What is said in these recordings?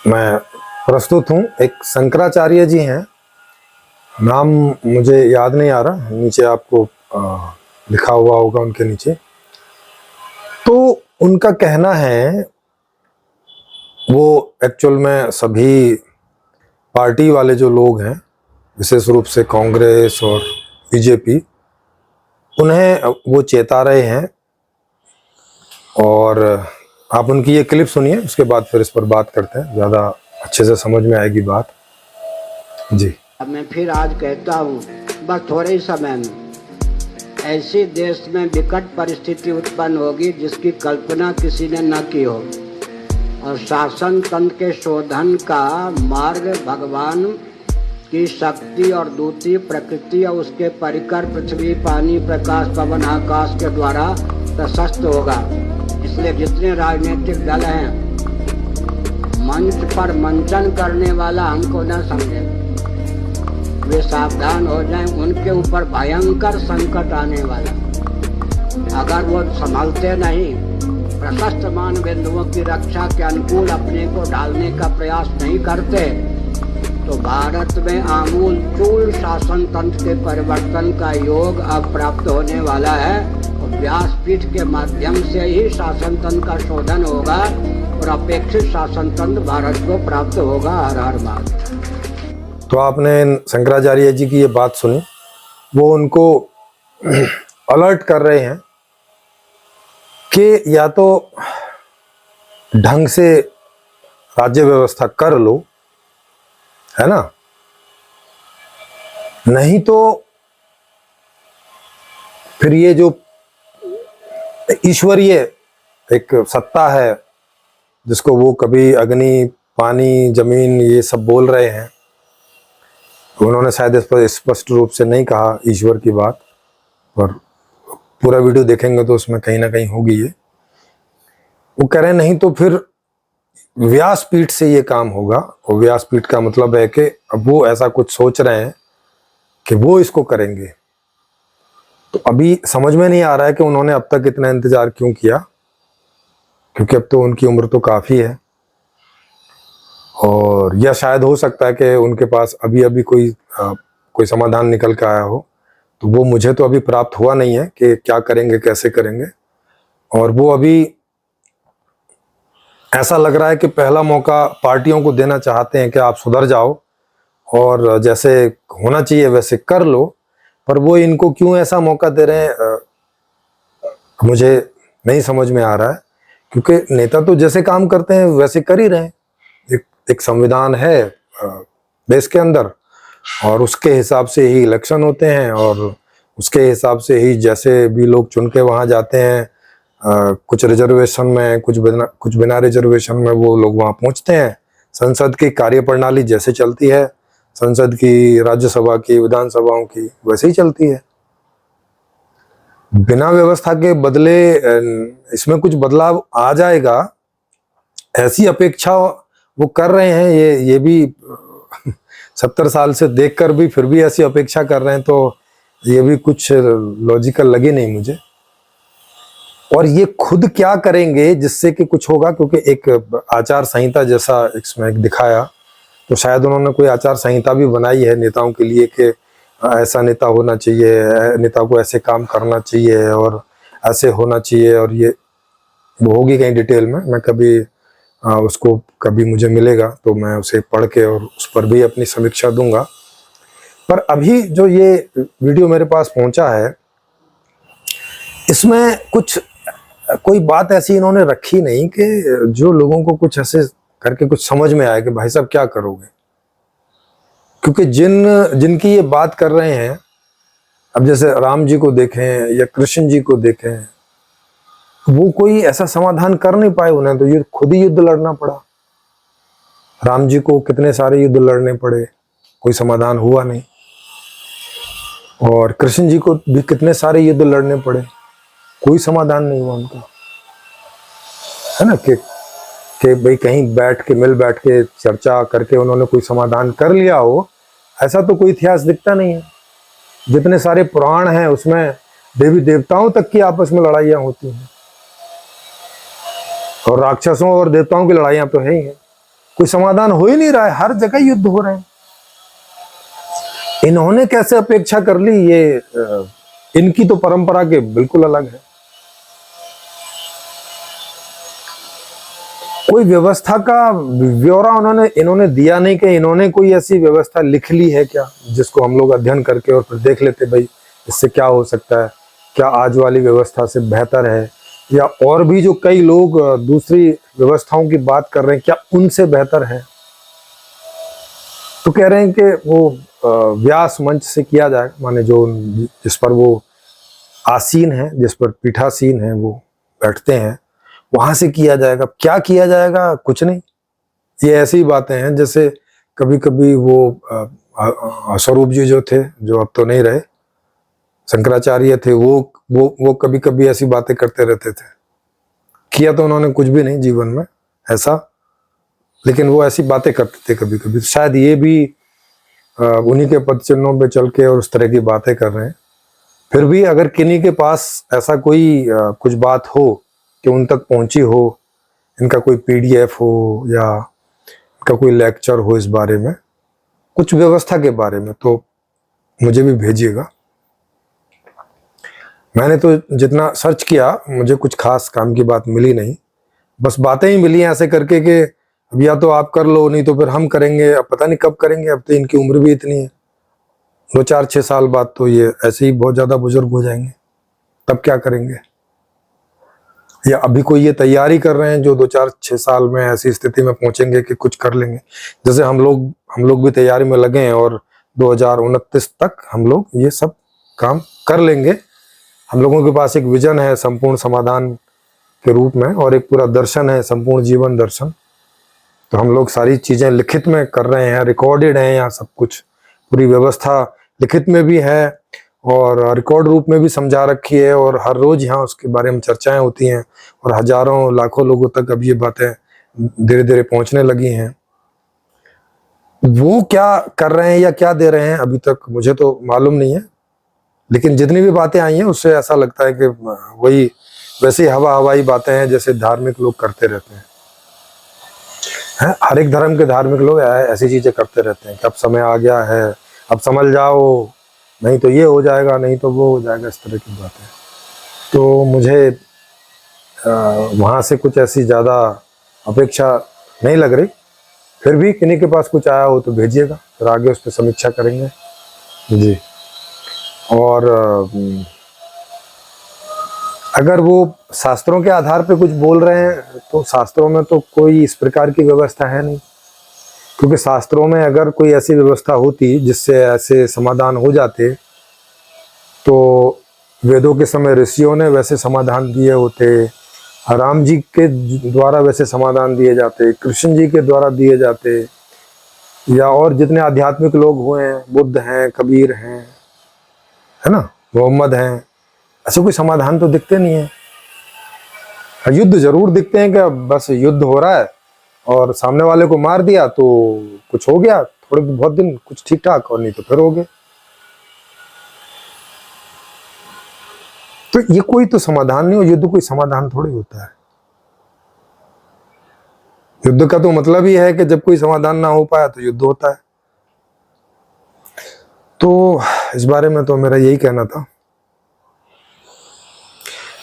मैं प्रस्तुत हूँ। एक शंकराचार्य जी हैं, नाम मुझे याद नहीं आ रहा, नीचे आपको लिखा हुआ होगा उनके नीचे। तो उनका कहना है, वो एक्चुअल में सभी पार्टी वाले जो लोग हैं, विशेष रूप से कांग्रेस और बीजेपी, उन्हें वो चेता रहे हैं। और आप उनकी ये क्लिप सुनिए, उसके बाद फिर इस पर बात करते हैं, ज़्यादा अच्छे से समझ में आएगी बात। जी, मैं फिर आज कहता हूँ, बस थोड़े ही समय में ऐसी देश में विकट परिस्थिति उत्पन्न होगी जिसकी कल्पना किसी ने न की हो, और शासन तंत्र के शोधन का मार्ग भगवान की शक्ति और दूती प्रकृति और उसके परिकर पृथ्वी, पानी, प्रकाश, पवन, आकाश के द्वारा प्रशस्त होगा। इसलिए जितने राजनीतिक दल हैं, मंच पर मंचन करने वाला हमको न समझे, वे सावधान हो जाएं, उनके ऊपर भयंकर संकट आने वाला। अगर वो संभलते नहीं, प्रशस्त मान बिंदुओं की रक्षा के अनुकूल अपने को डालने का प्रयास नहीं करते, तो भारत में आमूल चूल शासन तंत्र के परिवर्तन का योग अब प्राप्त होने वाला है। और व्यासपीठ के माध्यम से ही शासन तंत्र का शोधन होगा और अपेक्षित शासन तंत्र भारत को प्राप्त होगा। हर हर महादेव। तो आपने शंकराचार्य जी की ये बात सुनी, वो उनको अलर्ट कर रहे हैं कि या तो ढंग से राज्य व्यवस्था कर लो, है ना, नहीं तो फिर ये जो ईश्वरीय एक सत्ता है, जिसको वो कभी अग्नि, पानी, जमीन ये सब बोल रहे हैं, उन्होंने शायद इस पर स्पष्ट रूप से नहीं कहा ईश्वर की बात, पर पूरा वीडियो देखेंगे तो उसमें कहीं ना कहीं होगी ये। वो कह रहे हैं नहीं तो फिर व्यासपीठ से ये काम होगा। और व्यासपीठ का मतलब है कि अब वो ऐसा कुछ सोच रहे हैं कि वो इसको करेंगे। तो अभी समझ में नहीं आ रहा है कि उन्होंने अब तक इतना इंतजार क्यों किया, क्योंकि अब तो उनकी उम्र तो काफ़ी है। और यह शायद हो सकता है कि उनके पास अभी अभी कोई समाधान निकल के आया हो, तो वो मुझे तो अभी प्राप्त हुआ नहीं है कि क्या करेंगे, कैसे करेंगे। और वो अभी ऐसा लग रहा है कि पहला मौका पार्टियों को देना चाहते हैं कि आप सुधर जाओ और जैसे होना चाहिए वैसे कर लो। पर वो इनको क्यों ऐसा मौका दे रहे हैं, मुझे नहीं समझ में आ रहा है। क्योंकि नेता तो जैसे काम करते हैं वैसे कर ही रहे हैं। एक संविधान है देश के अंदर, और उसके हिसाब से ही इलेक्शन होते हैं, और उसके हिसाब से ही जैसे भी लोग चुन के वहाँ जाते हैं, कुछ रिजर्वेशन में, कुछ बिना रिजर्वेशन में वो लोग वहाँ पहुँचते हैं। संसद की कार्यप्रणाली जैसे चलती है, संसद की, राज्यसभा की, विधानसभाओं की, वैसे ही चलती है। बिना व्यवस्था के बदले इसमें कुछ बदलाव आ जाएगा, ऐसी अपेक्षा वो कर रहे हैं। ये भी 70 साल से देखकर भी फिर भी ऐसी अपेक्षा कर रहे हैं, तो ये भी कुछ लॉजिकल लगे नहीं मुझे। और ये खुद क्या करेंगे जिससे कि कुछ होगा, क्योंकि एक आचार संहिता जैसा इसमें एक दिखाया, तो शायद उन्होंने कोई आचार संहिता भी बनाई है नेताओं के लिए कि ऐसा नेता होना चाहिए, नेता को ऐसे काम करना चाहिए और ऐसे होना चाहिए। और ये वो होगी कहीं डिटेल में, मैं कभी उसको कभी मुझे मिलेगा तो मैं उसे पढ़ के और उस पर भी अपनी समीक्षा दूंगा। पर अभी जो ये वीडियो मेरे पास पहुंचा है, इसमें कोई बात ऐसी इन्होंने रखी नहीं कि जो लोगों को कुछ ऐसे करके कुछ समझ में आए कि भाई साहब क्या करोगे। क्योंकि जिनकी ये बात कर रहे हैं, अब जैसे राम जी को देखें या कृष्ण जी को देखें, वो कोई ऐसा समाधान कर नहीं पाए। उन्हें तो ये खुद ही युद्ध लड़ना पड़ा। राम जी को कितने सारे युद्ध लड़ने पड़े, कोई समाधान हुआ नहीं। और कृष्ण जी को भी कितने सारे युद्ध लड़ने पड़े, कोई समाधान नहीं हुआ उनका, है ना। कि भाई कहीं मिल बैठ के चर्चा करके उन्होंने कोई समाधान कर लिया हो, ऐसा तो कोई इतिहास दिखता नहीं है। जितने सारे पुराण हैं उसमें देवी देवताओं तक की आपस में लड़ाइयाँ होती हैं, और राक्षसों और देवताओं की लड़ाइयाँ तो है ही हैं। कोई समाधान हो ही नहीं रहा है, हर जगह युद्ध हो रहे हैं। इन्होंने कैसे अपेक्षा कर ली, ये इनकी तो परंपरा के बिल्कुल अलग है। कोई व्यवस्था का ब्यौरा इन्होंने दिया नहीं कि इन्होंने कोई ऐसी व्यवस्था लिख ली है क्या, जिसको हम लोग अध्ययन करके और फिर देख लेते भाई इससे क्या हो सकता है, क्या आज वाली व्यवस्था से बेहतर है, या और भी जो कई लोग दूसरी व्यवस्थाओं की बात कर रहे हैं क्या उनसे बेहतर है। तो कह रहे हैं कि वो व्यास मंच से किया जाए, माने जो जिस पर वो आसीन है, जिस पर पीठासीन है, वो बैठते हैं, वहां से किया जाएगा। क्या किया जाएगा, कुछ नहीं। ये ऐसी बातें हैं जैसे कभी कभी वो स्वरूप जी जो थे, जो अब तो नहीं रहे, शंकराचार्य थे, वो कभी कभी ऐसी बातें करते रहते थे। किया तो उन्होंने कुछ भी नहीं जीवन में ऐसा, लेकिन वो ऐसी बातें करते थे कभी कभी। शायद ये भी उन्हीं के पद चिन्हों पे चल के और उस तरह की बातें कर रहे हैं। फिर भी अगर किन्हीं के पास ऐसा कोई कुछ बात हो कि उन तक पहुंची हो, इनका कोई पीडीएफ हो या इनका कोई लेक्चर हो इस बारे में, कुछ व्यवस्था के बारे में, तो मुझे भी भेजिएगा। मैंने तो जितना सर्च किया मुझे कुछ खास काम की बात मिली नहीं, बस बातें ही मिली ऐसे करके कि अब या तो आप कर लो, नहीं तो फिर हम करेंगे। अब पता नहीं कब करेंगे, अब तो इनकी उम्र भी इतनी है, 2-4-6 साल बाद तो ये ऐसे ही बहुत ज़्यादा बुजुर्ग हो जाएंगे, तब क्या करेंगे। या अभी कोई ये तैयारी कर रहे हैं जो 2-4-6 साल में ऐसी स्थिति में पहुंचेंगे कि कुछ कर लेंगे। जैसे हम लोग भी तैयारी में लगे हैं और 2029 तक हम लोग ये सब काम कर लेंगे। हम लोगों के पास एक विजन है संपूर्ण समाधान के रूप में, और एक पूरा दर्शन है, संपूर्ण जीवन दर्शन। तो हम लोग सारी चीज़ें लिखित में कर रहे हैं, रिकॉर्डेड है यहाँ सब कुछ, पूरी व्यवस्था लिखित में भी है और रिकॉर्ड रूप में भी समझा रखी है, और हर रोज यहाँ उसके बारे में चर्चाएं होती हैं, और हजारों लाखों लोगों तक अब ये बातें धीरे धीरे पहुंचने लगी हैं। वो क्या कर रहे हैं या क्या दे रहे हैं अभी तक मुझे तो मालूम नहीं है, लेकिन जितनी भी बातें आई हैं उससे ऐसा लगता है कि वही वैसे हवाई बातें हैं जैसे धार्मिक लोग करते रहते हैं। हर एक धर्म के धार्मिक लोग ऐसी चीजें करते रहते हैं कि अब समय आ गया है, अब समझ जाओ, नहीं तो ये हो जाएगा, नहीं तो वो हो जाएगा, इस तरह की बातें। तो मुझे वहाँ से कुछ ऐसी ज़्यादा अपेक्षा नहीं लग रही। फिर भी किन्हीं के पास कुछ आया हो तो भेजिएगा, फिर आगे उस पर समीक्षा करेंगे जी। और अगर वो शास्त्रों के आधार पे कुछ बोल रहे हैं तो शास्त्रों में तो कोई इस प्रकार की व्यवस्था है नहीं, क्योंकि शास्त्रों में अगर कोई ऐसी व्यवस्था होती जिससे ऐसे समाधान हो जाते तो वेदों के समय ऋषियों ने वैसे समाधान दिए होते, राम जी के द्वारा वैसे समाधान दिए जाते, कृष्ण जी के द्वारा दिए जाते, या और जितने आध्यात्मिक लोग हुए हैं, बुद्ध हैं, कबीर हैं, है ना, मोहम्मद हैं, ऐसे कोई समाधान तो दिखते नहीं है। युद्ध जरूर दिखते हैं कि बस युद्ध हो रहा है और सामने वाले को मार दिया तो कुछ हो गया, थोड़े बहुत दिन कुछ ठीक ठाक, और नहीं तो फिर हो गए। तो ये कोई तो समाधान नहीं हो, युद्ध कोई समाधान थोड़ी होता है। युद्ध का तो मतलब ही है कि जब कोई समाधान ना हो पाया तो युद्ध होता है। तो इस बारे में तो मेरा यही कहना था।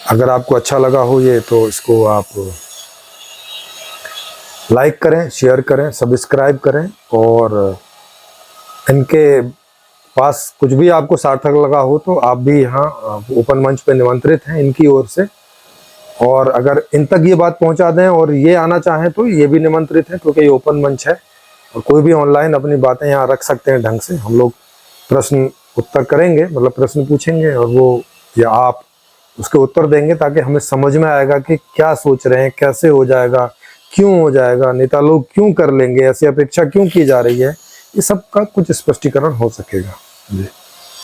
अगर आपको अच्छा लगा हो ये, तो इसको आप लाइक करें, शेयर करें, सब्सक्राइब करें, और इनके पास कुछ भी आपको सार्थक लगा हो तो आप भी यहाँ ओपन मंच पे निमंत्रित हैं इनकी ओर से। और अगर इन तक ये बात पहुंचा दें और ये आना चाहें तो ये भी निमंत्रित है, क्योंकि ये ओपन मंच है और कोई भी ऑनलाइन अपनी बातें यहाँ रख सकते हैं ढंग से। हम लोग प्रश्न उत्तर करेंगे, मतलब प्रश्न पूछेंगे और वो या आप उसके उत्तर देंगे, ताकि हमें समझ में आएगा कि क्या सोच रहे हैं, कैसे हो जाएगा, क्यों हो जाएगा, नेता लोग क्यों कर लेंगे, ऐसी अपेक्षा क्यों की जा रही है, ये सब का कुछ स्पष्टीकरण हो सकेगा जी।